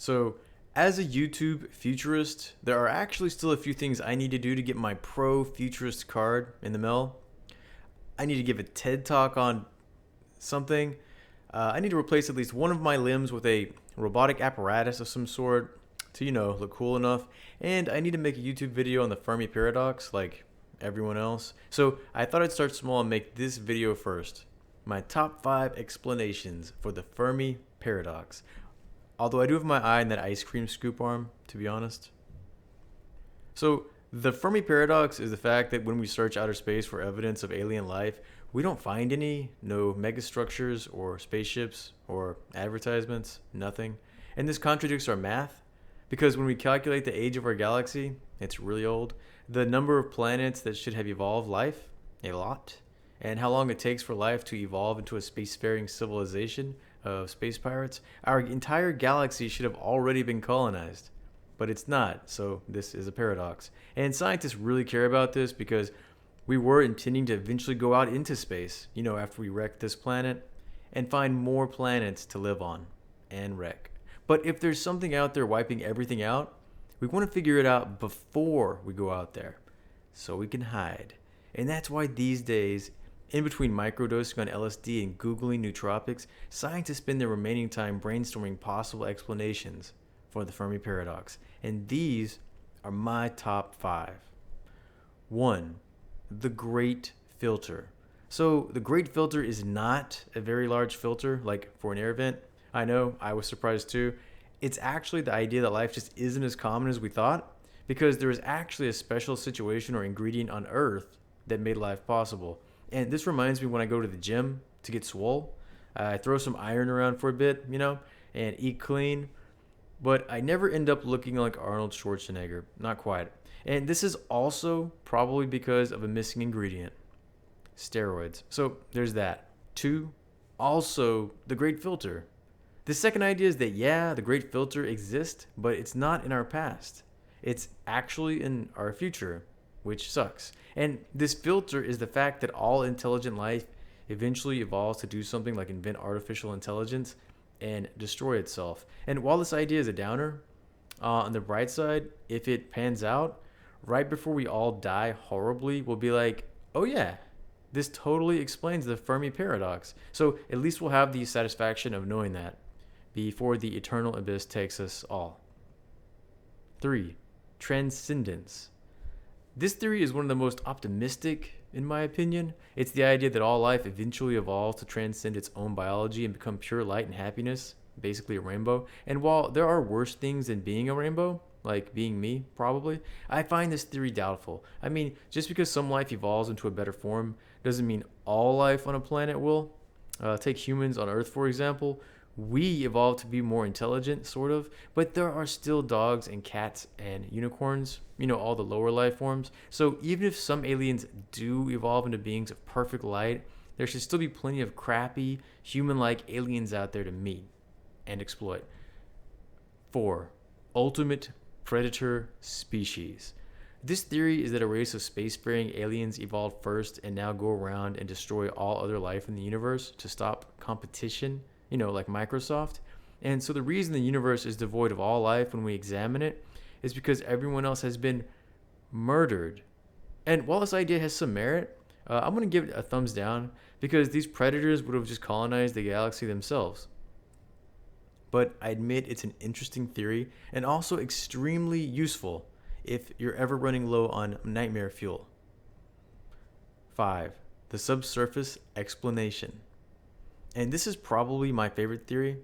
So, as a YouTube futurist, there are actually still a few things I need to do to get my pro futurist card in the mail. I need to give a TED talk on something. I need to replace at least one of my limbs with a robotic apparatus of some sort to, look cool enough. And I need to make a YouTube video on the Fermi Paradox like everyone else. So I thought I'd start small and make this video first. My top 5 explanations for the Fermi Paradox. Although I do have my eye on that ice cream scoop arm, to be honest. So, the Fermi paradox is the fact that when we search outer space for evidence of alien life, we don't find any, no megastructures or spaceships or advertisements, nothing. And this contradicts our math because when we calculate the age of our galaxy, it's really old, the number of planets that should have evolved life, a lot, and how long it takes for life to evolve into a spacefaring civilization of space pirates, our entire galaxy should have already been colonized. But it's not, so this is a paradox. And scientists really care about this because we were intending to eventually go out into space, after we wreck this planet, and find more planets to live on and wreck. But if there's something out there wiping everything out, we want to figure it out before we go out there, so we can hide. And that's why these days, in between microdosing on LSD and Googling nootropics, scientists spend their remaining time brainstorming possible explanations for the Fermi Paradox. And these are my top 5. 1. The Great Filter. So, the Great Filter is not a very large filter, like for an air vent. I know, I was surprised too. It's actually the idea that life just isn't as common as we thought, because there is actually a special situation or ingredient on Earth that made life possible. And this reminds me when I go to the gym to get swole. I throw some iron around for a bit, and eat clean. But I never end up looking like Arnold Schwarzenegger. Not quite. And this is also probably because of a missing ingredient. Steroids. So there's that. 2. Also, the Great Filter. The second idea is that, the Great Filter exists, but it's not in our past. It's actually in our future, which sucks. And this filter is the fact that all intelligent life eventually evolves to do something like invent artificial intelligence and destroy itself. And while this idea is a downer, on the bright side, if it pans out, right before we all die horribly, we'll be like, oh yeah, this totally explains the Fermi paradox. So at least we'll have the satisfaction of knowing that before the eternal abyss takes us all. 3. Transcendence. This theory is one of the most optimistic, in my opinion. It's the idea that all life eventually evolves to transcend its own biology and become pure light and happiness, basically a rainbow. And while there are worse things than being a rainbow, like being me, probably, I find this theory doubtful. I mean, just because some life evolves into a better form doesn't mean all life on a planet will. Take humans on Earth, for example. We evolved to be more intelligent, sort of, but there are still dogs and cats and unicorns, all the lower life forms. So even if some aliens do evolve into beings of perfect light, there should still be plenty of crappy, human-like aliens out there to meet and exploit. 4. Ultimate predator species. This theory is that a race of spacefaring aliens evolved first and now go around and destroy all other life in the universe to stop competition, like Microsoft. And so the reason the universe is devoid of all life when we examine it is because everyone else has been murdered. And while this idea has some merit, I'm going to give it a thumbs down because these predators would have just colonized the galaxy themselves. But I admit it's an interesting theory and also extremely useful if you're ever running low on nightmare fuel. 5. The subsurface explanation. And this is probably my favorite theory.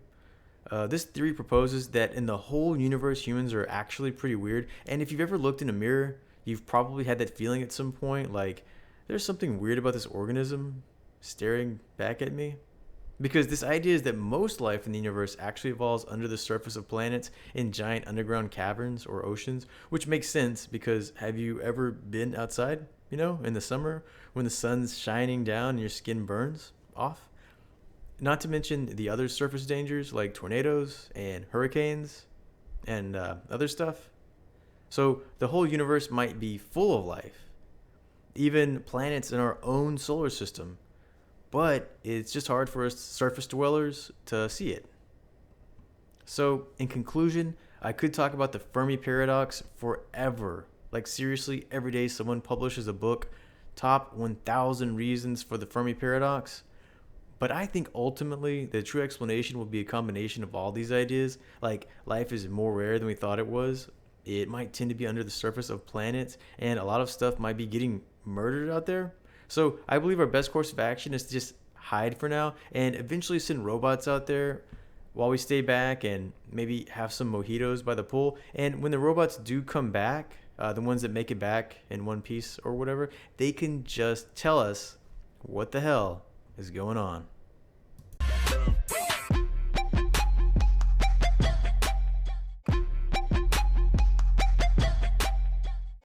This theory proposes that in the whole universe, humans are actually pretty weird. And if you've ever looked in a mirror, you've probably had that feeling at some point, like there's something weird about this organism staring back at me. Because this idea is that most life in the universe actually evolves under the surface of planets in giant underground caverns or oceans, which makes sense because have you ever been outside, in the summer when the sun's shining down and your skin burns off? Not to mention the other surface dangers like tornadoes and hurricanes and other stuff. So the whole universe might be full of life, even planets in our own solar system. But it's just hard for us surface dwellers to see it. So, in conclusion, I could talk about the Fermi Paradox forever. Like, seriously, every day someone publishes a book, top 1,000 reasons for the Fermi Paradox. But I think ultimately the true explanation will be a combination of all these ideas. Like, life is more rare than we thought it was. It might tend to be under the surface of planets, and a lot of stuff might be getting murdered out there. So, I believe our best course of action is to just hide for now and eventually send robots out there while we stay back and maybe have some mojitos by the pool. And when the robots do come back, the ones that make it back in one piece or whatever, they can just tell us what the hell is going on.